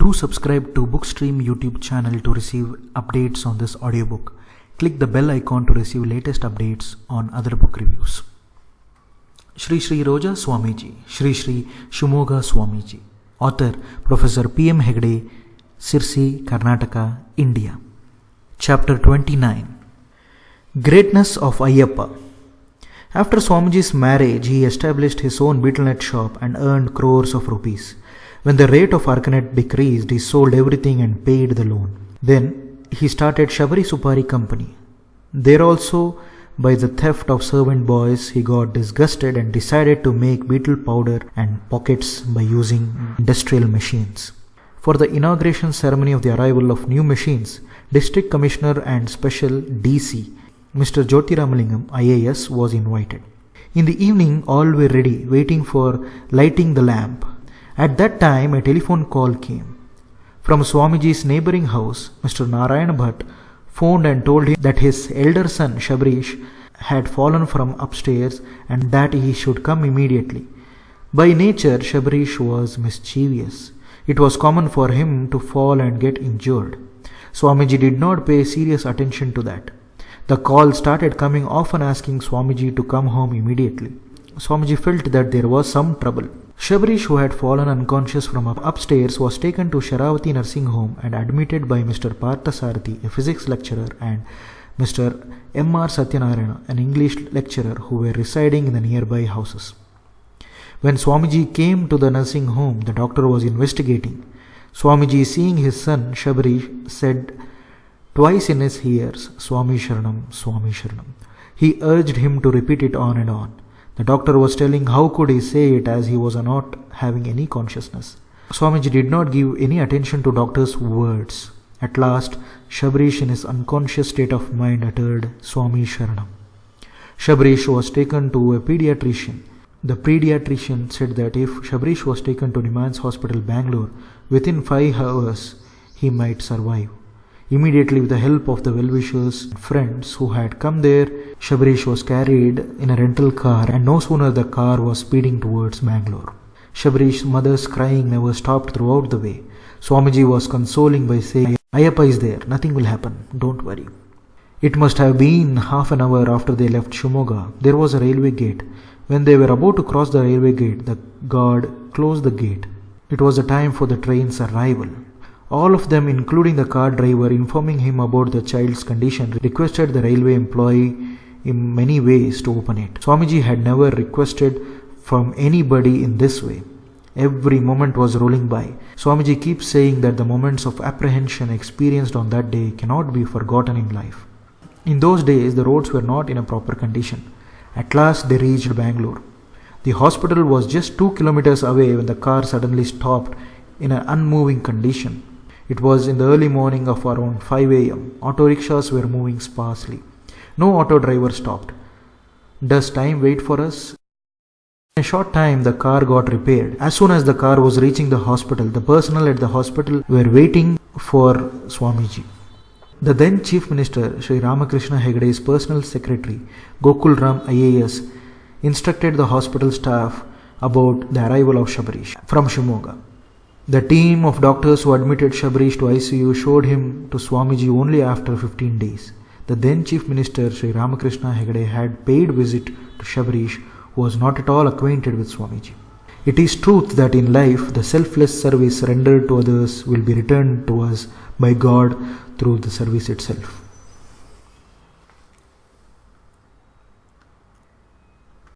Do subscribe to Bookstream YouTube channel to receive updates on this audiobook. Click the bell icon to receive latest updates on other book reviews. Shri Shri Roja Swamiji, Shri Shri Shumoga Swamiji. Author Professor P.M. Hegde, Sirsi, Karnataka, India. Chapter 29. Greatness of Ayyappa. After Swamiji's marriage, he established his own beetlenet shop and earned crores of rupees. When the rate of arcanet decreased, he sold everything and paid the loan. Then he started Shabari Supari Company. There also, by the theft of servant boys, he got disgusted and decided to make beetle powder and pockets by using industrial machines. For the inauguration ceremony of the arrival of new machines, District Commissioner and Special DC, Mr. Jyotiramalingham, IAS, was invited. In the evening, all were ready, waiting for lighting the lamp. At that time, a telephone call came. From Swamiji's neighboring house, Mr. Narayana Bhatt phoned and told him that his elder son, Shabrish, had fallen from upstairs and that he should come immediately. By nature, Shabrish was mischievous. It was common for him to fall and get injured. Swamiji did not pay serious attention to that. The call started coming often, asking Swamiji to come home immediately. Swamiji felt that there was some trouble. Shabrish, who had fallen unconscious from upstairs, was taken to Sharavati nursing home and admitted by Mr. Parthasarathi, a physics lecturer, and Mr. M.R. Satyanarayana, an English lecturer, who were residing in the nearby houses. When Swamiji came to the nursing home, the doctor was investigating. Swamiji, seeing his son Shabrish, said twice in his ears, "Swami Sharanam, Swami Sharanam." He urged him to repeat it on and on. The doctor was telling how could he say it as he was not having any consciousness. Swamiji did not give any attention to doctor's words. At last, Shabrish, in his unconscious state of mind, uttered Swami Sharanam. Shabrish was taken to a pediatrician. The pediatrician said that if Shabrish was taken to Nimans Hospital, Bangalore, within 5 hours he might survive. Immediately, with the help of the well-wishers and friends who had come there, Shabrish was carried in a rental car, and no sooner the car was speeding towards Bangalore. Shabrish's mother's crying never stopped throughout the way. Swamiji was consoling by saying, "Ayyappa is there, nothing will happen, don't worry." It must have been half an hour after they left Shimoga. There was a railway gate. When they were about to cross the railway gate, the guard closed the gate. It was the time for the train's arrival. All of them, including the car driver, informing him about the child's condition, requested the railway employee in many ways to open it. Swamiji had never requested from anybody in this way. Every moment was rolling by. Swamiji keeps saying that the moments of apprehension experienced on that day cannot be forgotten in life. In those days, the roads were not in a proper condition. At last, they reached Bangalore. The hospital was just 2 kilometers away when the car suddenly stopped in an unmoving condition. It was in the early morning of around 5 a.m. Auto rickshaws were moving sparsely. No auto driver stopped. Does time wait for us? In a short time, the car got repaired. As soon as the car was reaching the hospital, the personnel at the hospital were waiting for Swamiji. The then Chief Minister, Sri Ramakrishna Hegde's personal secretary, Gokul Ram IAS, instructed the hospital staff about the arrival of Shabrish from Shimoga. The team of doctors who admitted Shabrish to ICU showed him to Swamiji only after 15 days. The then Chief Minister, Sri Ramakrishna Hegde, had paid visit to Shabrish, who was not at all acquainted with Swamiji. It is truth that in life, the selfless service rendered to others will be returned to us by God through the service itself.